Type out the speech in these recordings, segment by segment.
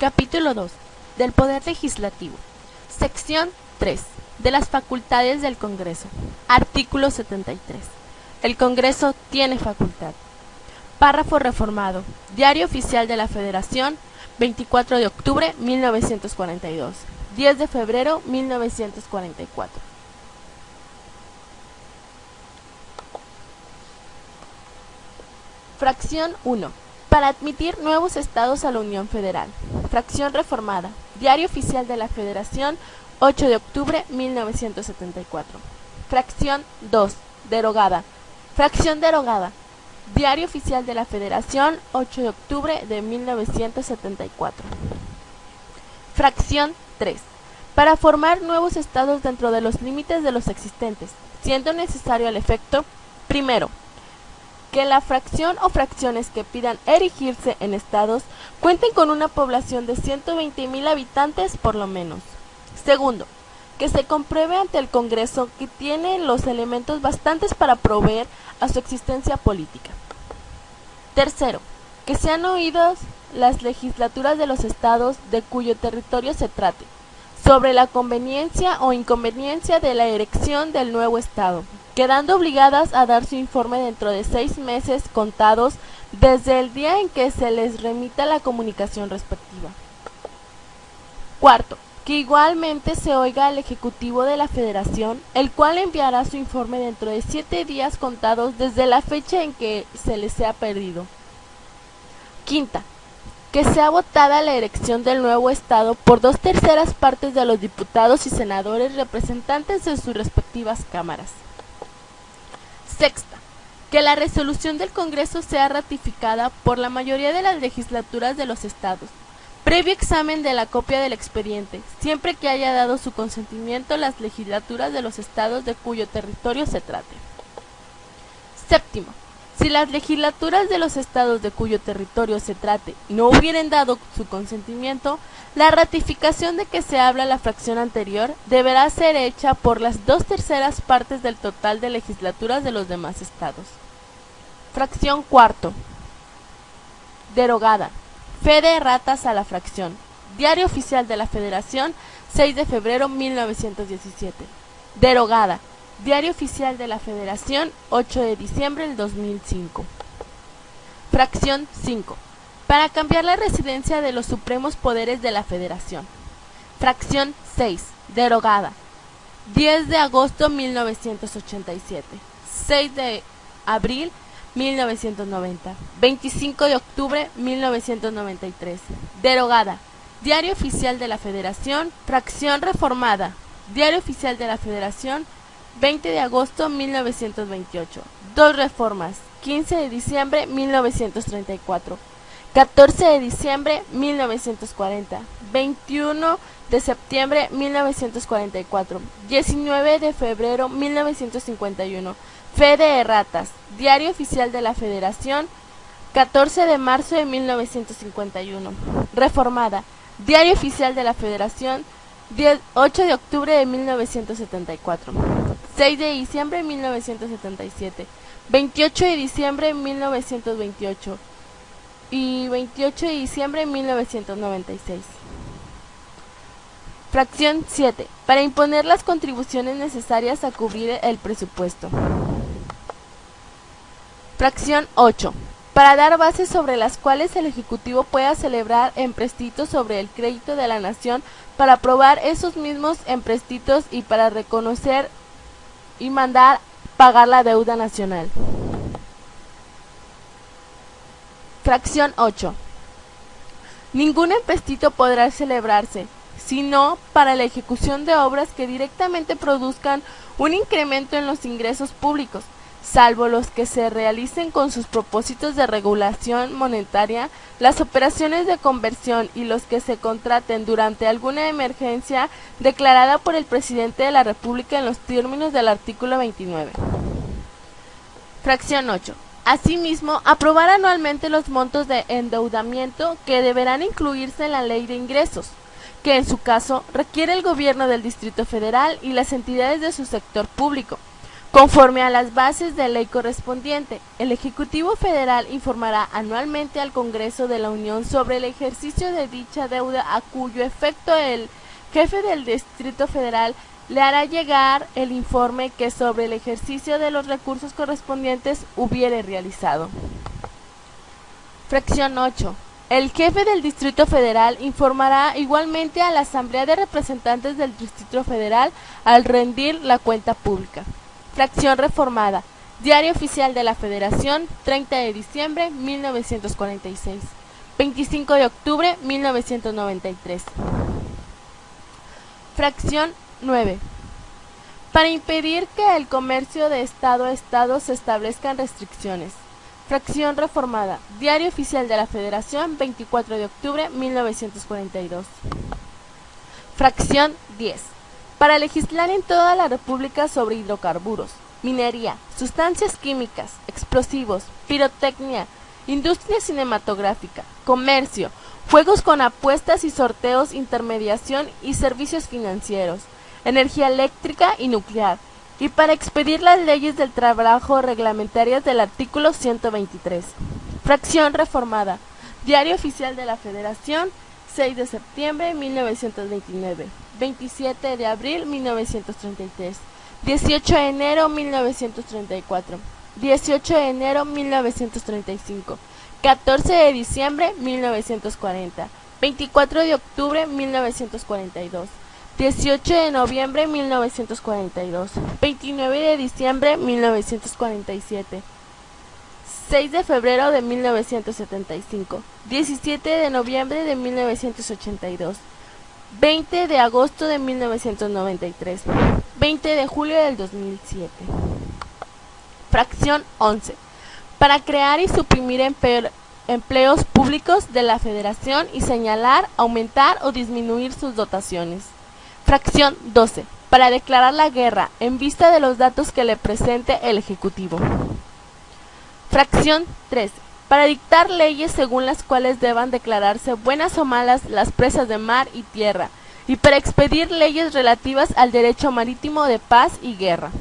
Capítulo 2. Del Poder Legislativo. Sección 3. De las facultades del Congreso. Artículo 73. El Congreso tiene facultad. Párrafo reformado. Diario Oficial de la Federación, 24 de octubre 1942. 10 de febrero 1944. Fracción 1. Para admitir nuevos estados a la Unión Federal. Fracción reformada. Diario Oficial de la Federación, 8 de octubre 1974. Fracción 2. Derogada. Fracción derogada. Diario Oficial de la Federación, 8 de octubre de 1974. Fracción 3. Para formar nuevos estados dentro de los límites de los existentes, siendo necesario al efecto, primero, que la fracción o fracciones que pidan erigirse en estados cuenten con una población de 120,000 habitantes por lo menos. Segundo, que se compruebe ante el Congreso que tiene los elementos bastantes para proveer a su existencia política. Tercero, que sean oídos las legislaturas de los estados de cuyo territorio se trate, sobre la conveniencia o inconveniencia de la erección del nuevo estado, quedando obligadas a dar su informe dentro de 6 meses contados desde el día en que se les remita la comunicación respectiva. Cuarto, que igualmente se oiga al Ejecutivo de la Federación, el cual enviará su informe dentro de 7 días contados desde la fecha en que se les sea perdido. Quinta, que sea votada la erección del nuevo Estado por 2/3 partes de los diputados y senadores representantes de sus respectivas cámaras. Sexta, que la resolución del Congreso sea ratificada por la mayoría de las legislaturas de los estados, previo examen de la copia del expediente, siempre que haya dado su consentimiento las legislaturas de los estados de cuyo territorio se trate. Séptimo, si las legislaturas de los estados de cuyo territorio se trate no hubieran dado su consentimiento, la ratificación de que se habla la fracción anterior deberá ser hecha por las 2/3 partes del total de legislaturas de los demás estados. Fracción cuarto. Derogada. Fe de erratas a la fracción. Diario Oficial de la Federación, 6 de febrero 1917. Derogada. Diario Oficial de la Federación, 8 de diciembre del 2005. Fracción 5. Para cambiar la residencia de los supremos poderes de la Federación. Fracción 6. Derogada. 10 de agosto 1987. 6 de abril 1990. 25 de octubre 1993. Derogada. Diario Oficial de la Federación. Fracción reformada. Diario Oficial de la Federación, 20 de agosto 1928. 2 reformas. 15 de diciembre 1934. 14 de diciembre 1940, 21 de septiembre 1944, 19 de febrero 1951, fe de erratas, Diario Oficial de la Federación, 14 de marzo de 1951, reformada, Diario Oficial de la Federación, 8 de octubre de 1974, 6 de diciembre de 1977, 28 de diciembre de 1928, y 28 de diciembre de 1996. Fracción 7. Para imponer las contribuciones necesarias a cubrir el presupuesto. Fracción 8. Para dar bases sobre las cuales el Ejecutivo pueda celebrar empréstitos sobre el crédito de la nación para aprobar esos mismos empréstitos y para reconocer y mandar pagar la deuda nacional. Fracción 8. Ningún empréstito podrá celebrarse, sino para la ejecución de obras que directamente produzcan un incremento en los ingresos públicos, salvo los que se realicen con sus propósitos de regulación monetaria, las operaciones de conversión y los que se contraten durante alguna emergencia declarada por el Presidente de la República en los términos del artículo 29. Fracción 8. Asimismo, aprobar anualmente los montos de endeudamiento que deberán incluirse en la Ley de Ingresos, que en su caso requiere el Gobierno del Distrito Federal y las entidades de su sector público, Conforme a las bases de ley correspondiente, el Ejecutivo Federal informará anualmente al Congreso de la Unión sobre el ejercicio de dicha deuda, a cuyo efecto el jefe del Distrito Federal le hará llegar el informe que sobre el ejercicio de los recursos correspondientes hubiere realizado. Fracción 8. El jefe del Distrito Federal informará igualmente a la Asamblea de Representantes del Distrito Federal al rendir la cuenta pública. Fracción reformada. Diario Oficial de la Federación, 30 de diciembre 1946. 25 de octubre 1993. Fracción 9. Para impedir que el comercio de Estado a Estado se establezcan restricciones. Fracción reformada. Diario Oficial de la Federación, 24 de octubre 1942. Fracción 10. Para legislar en toda la República sobre hidrocarburos, minería, sustancias químicas, explosivos, pirotecnia, industria cinematográfica, comercio, juegos con apuestas y sorteos, intermediación y servicios financieros, energía eléctrica y nuclear, y para expedir las leyes del trabajo reglamentarias del artículo 123. Fracción reformada. Diario Oficial de la Federación, 6 de septiembre 1929, 27 de abril 1933, 18 de enero 1934, 18 de enero 1935, 14 de diciembre 1940, 24 de octubre 1942, 18 de noviembre 1942, 29 de diciembre 1947, 6 de febrero de 1975, 17 de noviembre de 1982, 20 de agosto de 1993, 20 de julio del 2007. Fracción 11. Para crear y suprimir empleos públicos de la Federación y señalar, aumentar o disminuir sus dotaciones. Fracción 12. Para declarar la guerra en vista de los datos que le presente el Ejecutivo. Fracción 13. Para dictar leyes según las cuales deban declararse buenas o malas las presas de mar y tierra, y para expedir leyes relativas al derecho marítimo de paz y guerra.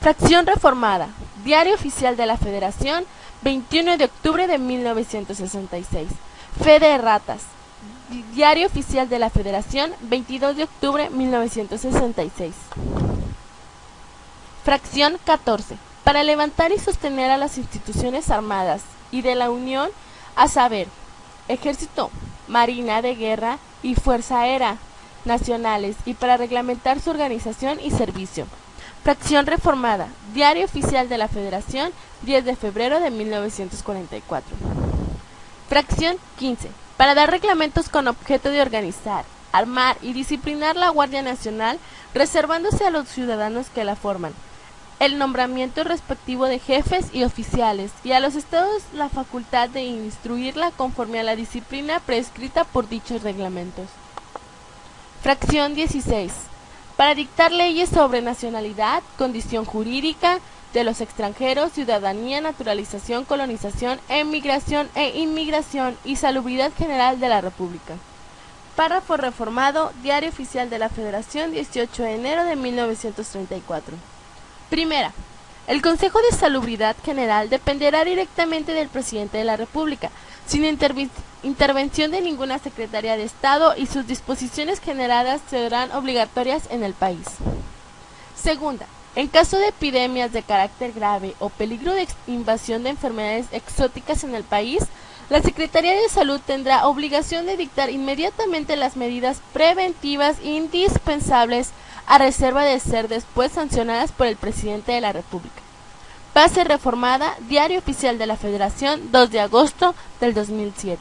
Fracción reformada. Diario Oficial de la Federación, 21 de octubre de 1966. Fe de ratas. Diario Oficial de la Federación, 22 de octubre de 1966. Fracción 14. Para levantar y sostener a las instituciones armadas y de la Unión, a saber, Ejército, Marina de Guerra y Fuerza Aérea nacionales, y para reglamentar su organización y servicio. Fracción reformada. Diario Oficial de la Federación, 10 de febrero de 1944. Fracción 15. Para dar reglamentos con objeto de organizar, armar y disciplinar la Guardia Nacional, reservándose a los ciudadanos que la forman el nombramiento respectivo de jefes y oficiales, y a los estados la facultad de instruirla conforme a la disciplina prescrita por dichos reglamentos. Fracción 16. Para dictar leyes sobre nacionalidad, condición jurídica de los extranjeros, ciudadanía, naturalización, colonización, emigración e inmigración y salubridad general de la República. Párrafo reformado. Diario Oficial de la Federación, 18 de enero de 1934. Primera. El Consejo de Salubridad General dependerá directamente del Presidente de la República, sin intervención de ninguna Secretaría de Estado, y sus disposiciones generadas serán obligatorias en el país. Segunda. En caso de epidemias de carácter grave o peligro de invasión de enfermedades exóticas en el país, la Secretaría de Salud tendrá obligación de dictar inmediatamente las medidas preventivas indispensables, a reserva de ser después sancionadas por el Presidente de la República. Base reformada. Diario Oficial de la Federación, 2 de agosto del 2007.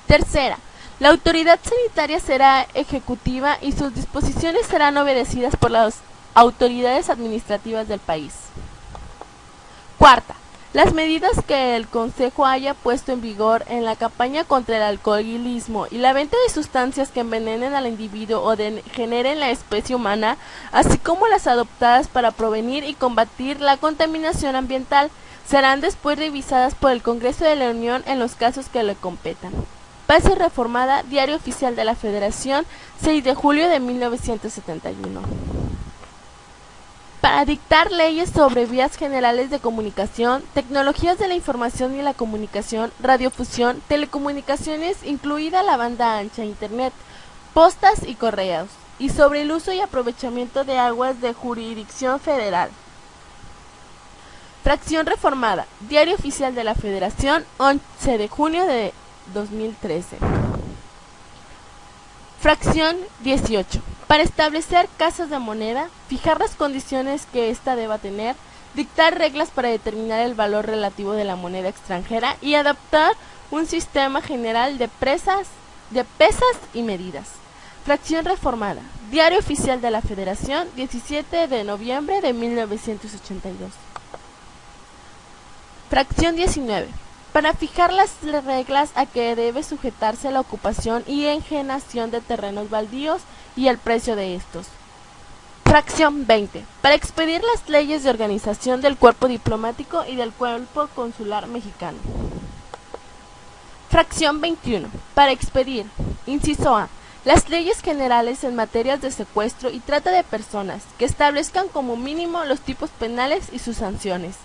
Tercera. La autoridad sanitaria será ejecutiva y sus disposiciones serán obedecidas por las autoridades administrativas del país. Cuarta. Las medidas que el Consejo haya puesto en vigor en la campaña contra el alcoholismo y la venta de sustancias que envenenen al individuo o degeneren la especie humana, así como las adoptadas para prevenir y combatir la contaminación ambiental, serán después revisadas por el Congreso de la Unión en los casos que le competan. Base reformada. Diario Oficial de la Federación, 6 de julio de 1971. para dictar leyes sobre vías generales de comunicación, tecnologías de la información y la comunicación, radiofusión, telecomunicaciones, incluida la banda ancha, internet, postas y correos, y sobre el uso y aprovechamiento de aguas de jurisdicción federal. Fracción reformada, Diario Oficial de la Federación, 11 de junio de 2013. Fracción 18. Para establecer casas de moneda, fijar las condiciones que ésta deba tener, dictar reglas para determinar el valor relativo de la moneda extranjera y adaptar un sistema general de pesas y medidas. Fracción reformada, Diario Oficial de la Federación, 17 de noviembre de 1982. Fracción 19. Para fijar las reglas a que debe sujetarse la ocupación y enajenación de terrenos baldíos y el precio de estos. Fracción 20. Para expedir las leyes de organización del cuerpo diplomático y del cuerpo consular mexicano. Fracción 21. Para expedir, inciso A, las leyes generales en materias de secuestro y trata de personas, que establezcan como mínimo los tipos penales y sus sanciones.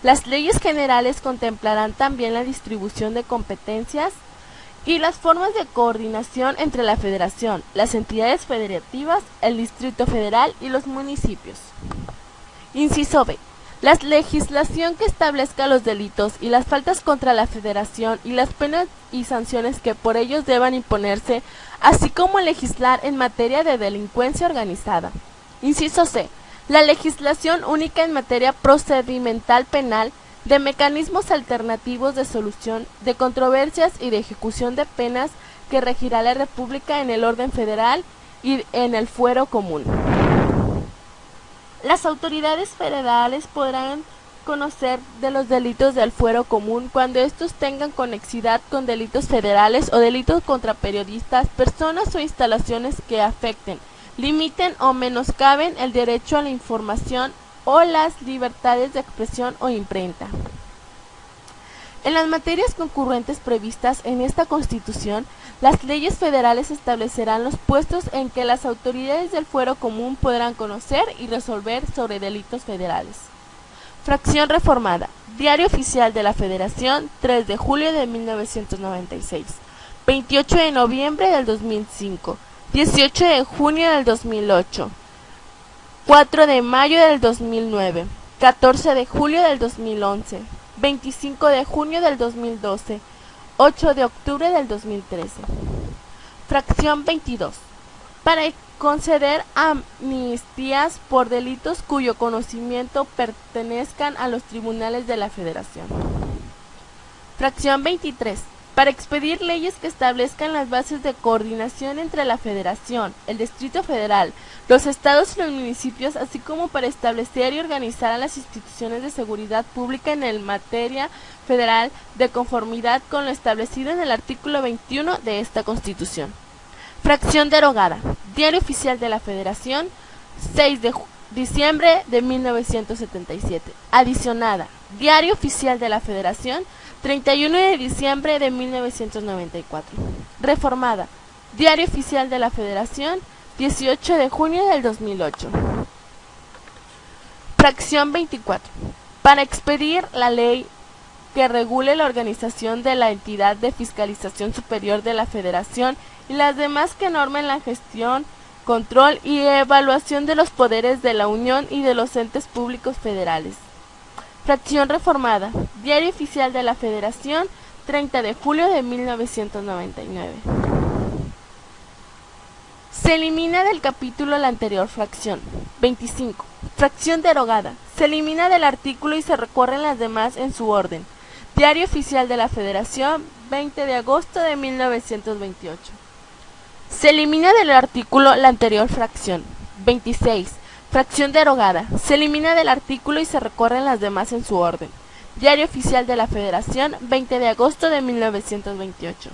Las leyes generales contemplarán también la distribución de competencias y las formas de coordinación entre la Federación, las entidades federativas, el Distrito Federal y los municipios. Inciso B. La legislación que establezca los delitos y las faltas contra la Federación y las penas y sanciones que por ellos deban imponerse, así como legislar en materia de delincuencia organizada. Inciso C. La legislación única en materia procedimental penal, de mecanismos alternativos de solución de controversias y de ejecución de penas que regirá la República en el orden federal y en el fuero común. Las autoridades federales podrán conocer de los delitos del fuero común cuando estos tengan conexidad con delitos federales o delitos contra periodistas, personas o instalaciones que afecten, limiten o menoscaben el derecho a la información o las libertades de expresión o imprenta. En las materias concurrentes previstas en esta Constitución, las leyes federales establecerán los puestos en que las autoridades del fuero común podrán conocer y resolver sobre delitos federales. Fracción reformada, Diario Oficial de la Federación, 3 de julio de 1996, 28 de noviembre del 2005, 18 de junio del 2008, 4 de mayo del 2009, 14 de julio del 2011, 25 de junio del 2012, 8 de octubre del 2013. Fracción 22. Para conceder amnistías por delitos cuyo conocimiento pertenezcan a los tribunales de la Federación. Fracción 23. Para expedir leyes que establezcan las bases de coordinación entre la Federación, el Distrito Federal, los estados y los municipios, así como para establecer y organizar a las instituciones de seguridad pública en el materia federal de conformidad con lo establecido en el artículo 21 de esta Constitución. Fracción derogada. Diario Oficial de la Federación, 6 de diciembre de 1977. Adicionada. Diario Oficial de la Federación, 31 de diciembre de 1994. Reformada. Diario Oficial de la Federación, 18 de junio del 2008. Fracción 24. Para expedir la ley que regule la organización de la entidad de fiscalización superior de la Federación y las demás que normen la gestión, control y evaluación de los poderes de la Unión y de los entes públicos federales. Fracción reformada. Diario Oficial de la Federación, 30 de julio de 1999. Se elimina del capítulo la anterior fracción. 25. Fracción derogada. Se elimina del artículo y se recorren las demás en su orden. Diario Oficial de la Federación, 20 de agosto de 1928. Se elimina del artículo la anterior fracción. 26. Fracción derogada. Se elimina del artículo y se recorren las demás en su orden. Diario Oficial de la Federación, 20 de agosto de 1928.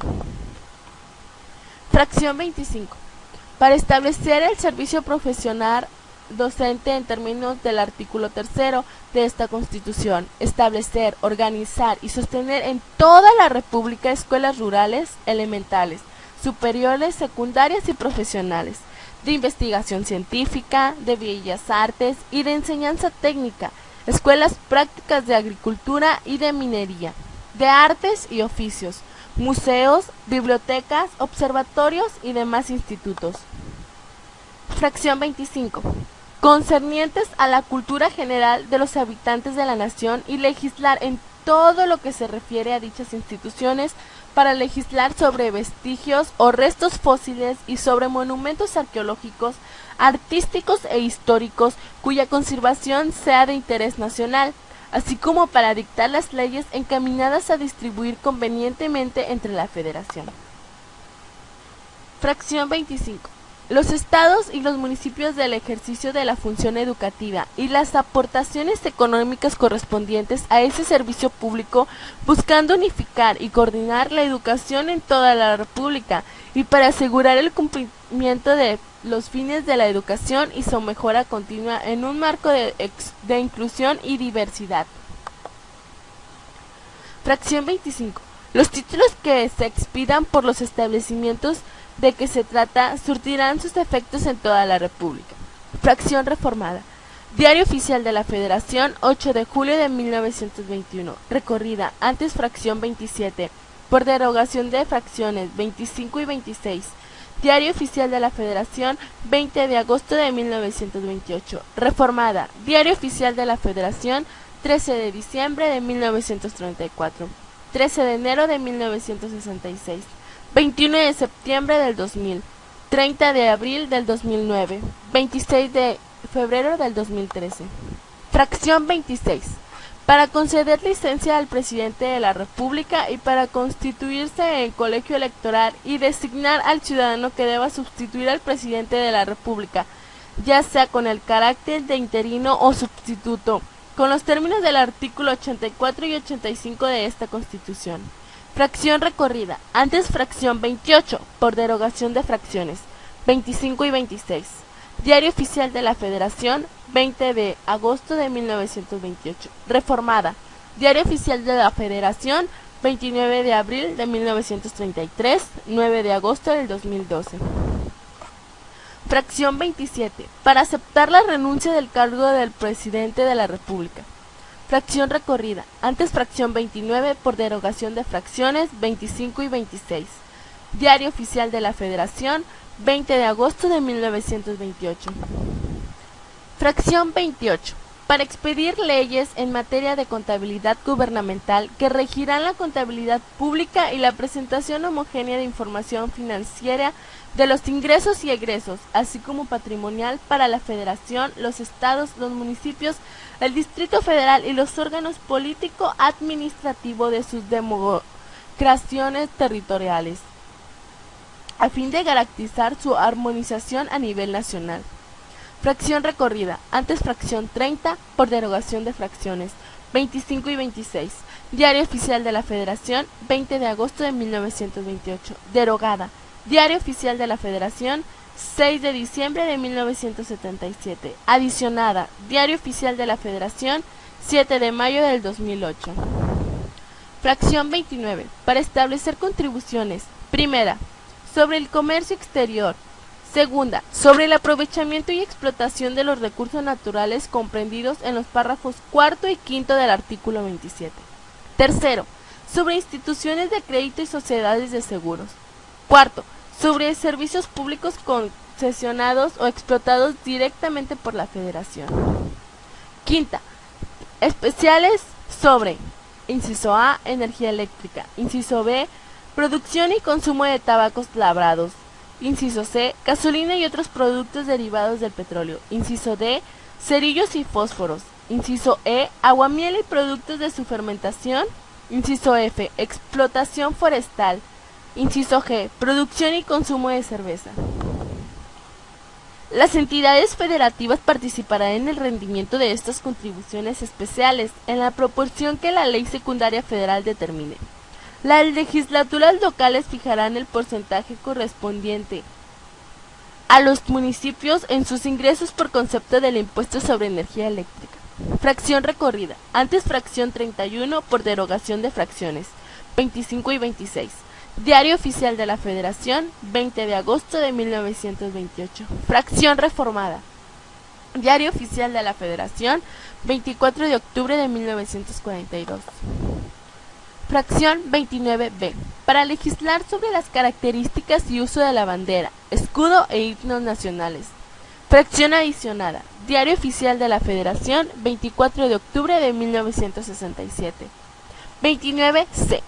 Fracción 25. Para establecer el servicio profesional docente en términos del artículo 3 de esta Constitución, establecer, organizar y sostener en toda la República escuelas rurales, elementales, superiores, secundarias y profesionales, de investigación científica, de bellas artes y de enseñanza técnica, escuelas prácticas de agricultura y de minería, de artes y oficios, museos, bibliotecas, observatorios y demás institutos. Fracción 25. Concernientes a la cultura general de los habitantes de la nación y legislar en todo lo que se refiere a dichas instituciones para legislar sobre vestigios o restos fósiles y sobre monumentos arqueológicos, artísticos e históricos cuya conservación sea de interés nacional, así como para dictar las leyes encaminadas a distribuir convenientemente entre la Federación. Fracción 25. Los estados y los municipios del ejercicio de la función educativa y las aportaciones económicas correspondientes a ese servicio público, buscando unificar y coordinar la educación en toda la República y para asegurar el cumplimiento de los fines de la educación y su mejora continua en un marco de inclusión y diversidad. Fracción 25. Los títulos que se expidan por los establecimientos de que se trata surtirán sus efectos en toda la República. Fracción reformada. Diario Oficial de la Federación, 8 de julio de 1921. Recorrida, antes fracción 27, por derogación de fracciones 25 y 26. Diario Oficial de la Federación, 20 de agosto de 1928. Reformada. Diario Oficial de la Federación, 13 de diciembre de 1934. 13 de enero de 1966. 21 de septiembre del 2000, 30 de abril del 2009, 26 de febrero del 2013. Fracción 26. Para conceder licencia al presidente de la República y para constituirse en colegio electoral y designar al ciudadano que deba sustituir al presidente de la República, ya sea con el carácter de interino o sustituto, con los términos del artículo 84 y 85 de esta Constitución. Fracción recorrida, antes fracción 28, por derogación de fracciones 25 y 26. Diario Oficial de la Federación, 20 de agosto de 1928. Reformada. Diario Oficial de la Federación, 29 de abril de 1933, 9 de agosto del 2012. Fracción 27. Para aceptar la renuncia del cargo del presidente de la República. Fracción recorrida, antes fracción 29 por derogación de fracciones 25 y 26. Diario Oficial de la Federación, 20 de agosto de 1928. Fracción 28. Para expedir leyes en materia de contabilidad gubernamental que regirán la contabilidad pública y la presentación homogénea de información financiera de los ingresos y egresos, así como patrimonial para la Federación, los estados, los municipios, el Distrito Federal y los órganos político-administrativos de sus demarcaciones territoriales, a fin de garantizar su armonización a nivel nacional. Fracción recorrida, antes fracción 30, por derogación de fracciones 25 y 26. Diario Oficial de la Federación, 20 de agosto de 1928. Derogada. Diario Oficial de la Federación, 6 de diciembre de 1977. Adicionada. Diario Oficial de la Federación, 7 de mayo del 2008. Fracción 29. Para establecer contribuciones. Primera, sobre el comercio exterior. Segunda, sobre el aprovechamiento y explotación de los recursos naturales comprendidos en los párrafos cuarto y quinto del artículo 27. Tercero, sobre instituciones de crédito y sociedades de seguros. Cuarto, sobre servicios públicos concesionados o explotados directamente por la Federación. Quinta, especiales sobre, inciso A, energía eléctrica, inciso B, producción y consumo de tabacos labrados, inciso C, gasolina y otros productos derivados del petróleo, inciso D, cerillos y fósforos, inciso E, aguamiel y productos de su fermentación, inciso F, explotación forestal, inciso G, producción y consumo de cerveza. Las entidades federativas participarán en el rendimiento de estas contribuciones especiales en la proporción que la ley secundaria federal determine. Las legislaturas locales fijarán el porcentaje correspondiente a los municipios en sus ingresos por concepto del impuesto sobre energía eléctrica. Fracción recorrida, antes fracción 31 por derogación de fracciones 25 y 26. Diario Oficial de la Federación, 20 de agosto de 1928. Fracción reformada. Diario Oficial de la Federación, 24 de octubre de 1942. Fracción 29b. Para legislar sobre las características y uso de la bandera, escudo e himnos nacionales. Fracción adicionada. Diario Oficial de la Federación, 24 de octubre de 1967. 29c.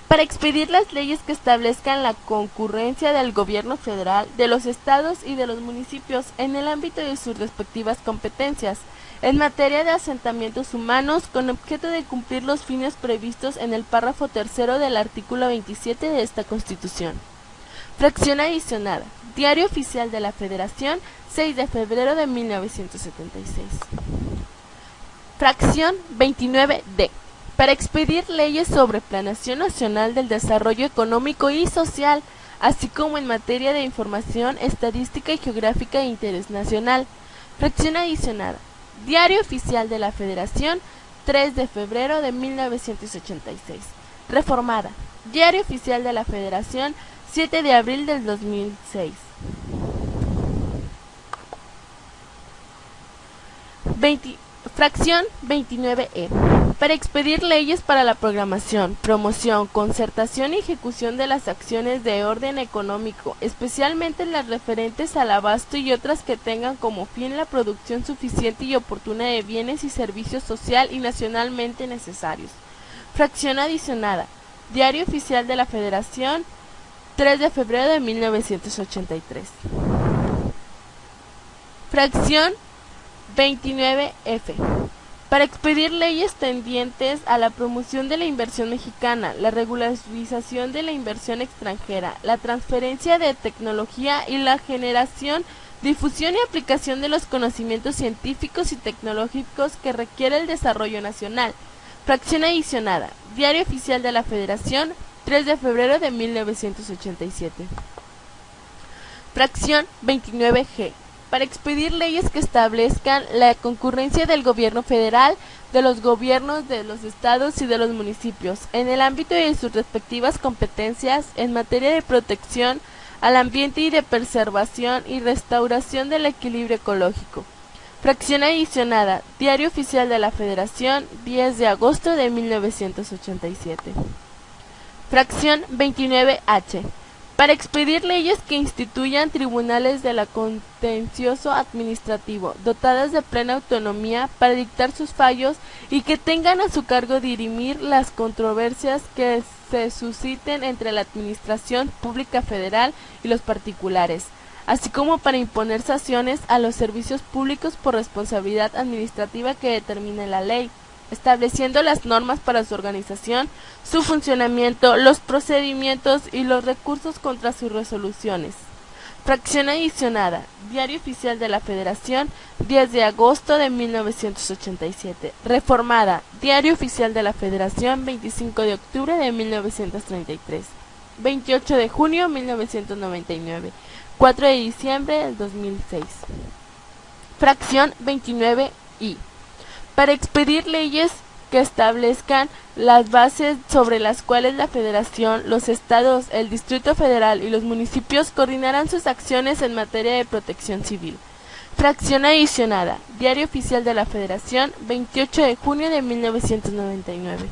Para expedir las leyes que establezcan la concurrencia del gobierno federal, de los estados y de los municipios en el ámbito de sus respectivas competencias, en materia de asentamientos humanos, con objeto de cumplir los fines previstos en el párrafo tercero del artículo 27 de esta Constitución. Fracción adicionada. Diario Oficial de la Federación, 6 de febrero de 1976. Fracción 29d. Para expedir leyes sobre planeación nacional del desarrollo económico y social, así como en materia de información estadística y geográfica de interés nacional. Fracción adicionada. Diario Oficial de la Federación, 3 de febrero de 1986. Reformada. Diario Oficial de la Federación, 7 de abril del 2006. Fracción 29e. Para expedir leyes para la programación, promoción, concertación y ejecución de las acciones de orden económico, especialmente las referentes al abasto y otras que tengan como fin la producción suficiente y oportuna de bienes y servicios social y nacionalmente necesarios. Fracción adicionada. Diario Oficial de la Federación, 3 de febrero de 1983. Fracción 29f. Para expedir leyes tendientes a la promoción de la inversión mexicana, la regularización de la inversión extranjera, la transferencia de tecnología y la generación, difusión y aplicación de los conocimientos científicos y tecnológicos que requiere el desarrollo nacional. Fracción adicionada. Diario Oficial de la Federación, 3 de febrero de 1987. Fracción 29g. Para expedir leyes que establezcan la concurrencia del gobierno federal, de los gobiernos de los estados y de los municipios, en el ámbito de sus respectivas competencias en materia de protección al ambiente y de preservación y restauración del equilibrio ecológico. Fracción adicionada. Diario Oficial de la Federación, 10 de agosto de 1987. Fracción 29h. Para expedir leyes que instituyan tribunales de la contencioso administrativo, dotadas de plena autonomía para dictar sus fallos y que tengan a su cargo dirimir las controversias que se susciten entre la administración pública federal y los particulares, así como para imponer sanciones a los servicios públicos por responsabilidad administrativa que determine la ley, estableciendo las normas para su organización, su funcionamiento, los procedimientos y los recursos contra sus resoluciones. Fracción adicionada. Diario Oficial de la Federación, 10 de agosto de 1987. Reformada. Diario Oficial de la Federación, 25 de octubre de 1933. 28 de junio de 1999. 4 de diciembre del 2006. Fracción 29I. Para expedir leyes que establezcan las bases sobre las cuales la Federación, los estados, el Distrito Federal y los municipios coordinarán sus acciones en materia de protección civil. Fracción adicionada. Diario Oficial de la Federación, 28 de junio de 1999.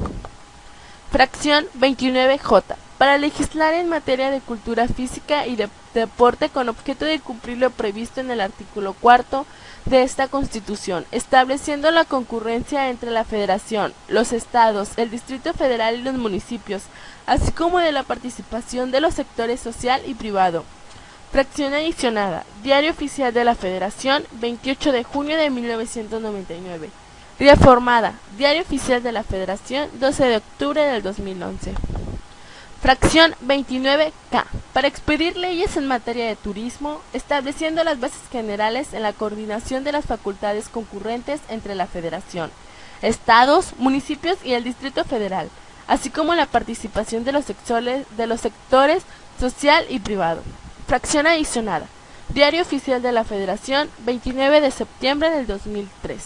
Fracción 29J. Para legislar en materia de cultura física y de deporte con objeto de cumplir lo previsto en el artículo 4 de esta Constitución, estableciendo la concurrencia entre la Federación, los estados, el Distrito Federal y los municipios, así como de la participación de los sectores social y privado. Fracción adicionada. Diario Oficial de la Federación, 28 de junio de 1999. Reformada. Diario Oficial de la Federación, 12 de octubre del 2011. Fracción 29K. Para expedir leyes en materia de turismo, estableciendo las bases generales en la coordinación de las facultades concurrentes entre la Federación, estados, municipios y el Distrito Federal, así como la participación de los sectores social y privado. Fracción adicionada. Diario Oficial de la Federación, 29 de septiembre del 2003.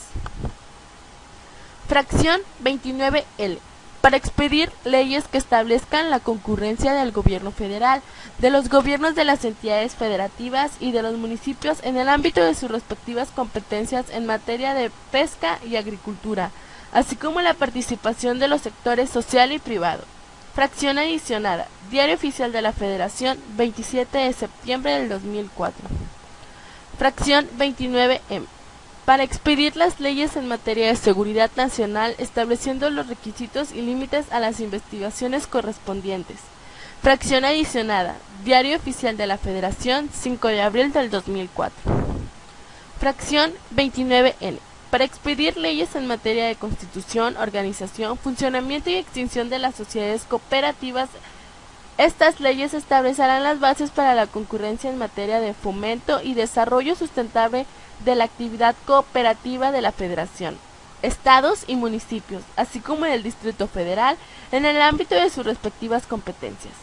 Fracción 29L. para expedir leyes que establezcan la concurrencia del gobierno federal, de los gobiernos de las entidades federativas y de los municipios en el ámbito de sus respectivas competencias en materia de pesca y agricultura, así como la participación de los sectores social y privado. Fracción adicionada. Diario Oficial de la Federación, 27 de septiembre del 2004. Fracción 29M. Para expedir las leyes en materia de seguridad nacional, estableciendo los requisitos y límites a las investigaciones correspondientes. Fracción adicionada. Diario Oficial de la Federación, 5 de abril del 2004. Fracción 29N. Para expedir leyes en materia de constitución, organización, funcionamiento y extinción de las sociedades cooperativas. Estas leyes establecerán las bases para la concurrencia en materia de fomento y desarrollo sustentable de la actividad cooperativa de la Federación, estados y municipios, así como en el Distrito Federal, en el ámbito de sus respectivas competencias.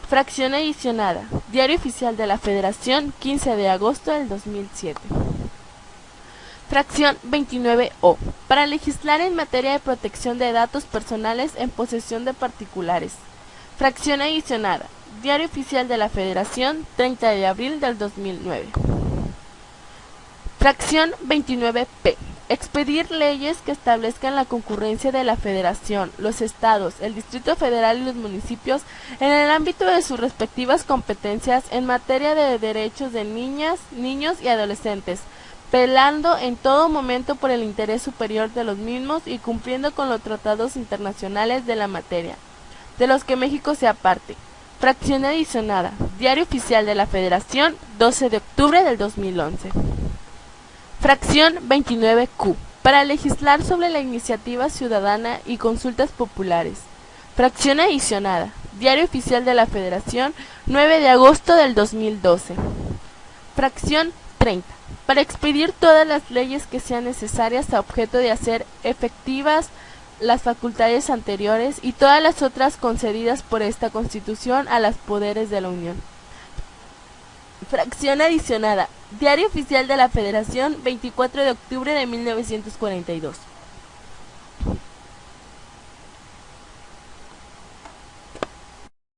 Fracción adicionada. Diario Oficial de la Federación, 15 de agosto del 2007. Fracción 29O. Para legislar en materia de protección de datos personales en posesión de particulares. Fracción adicionada. Diario Oficial de la Federación, 30 de abril del 2009. Fracción 29P. Expedir leyes que establezcan la concurrencia de la Federación, los estados, el Distrito Federal y los municipios en el ámbito de sus respectivas competencias en materia de derechos de niñas, niños y adolescentes, velando en todo momento por el interés superior de los mismos y cumpliendo con los tratados internacionales de la materia, de los que México sea parte. Fracción adicionada. Diario Oficial de la Federación, 12 de octubre del 2011. Fracción 29Q. Para legislar sobre la iniciativa ciudadana y consultas populares. Fracción adicionada. Diario Oficial de la Federación, 9 de agosto del 2012. Fracción 30. Para expedir todas las leyes que sean necesarias a objeto de hacer efectivas las facultades anteriores y todas las otras concedidas por esta Constitución a los poderes de la Unión. Fracción adicionada. Diario Oficial de la Federación, 24 de octubre de 1942.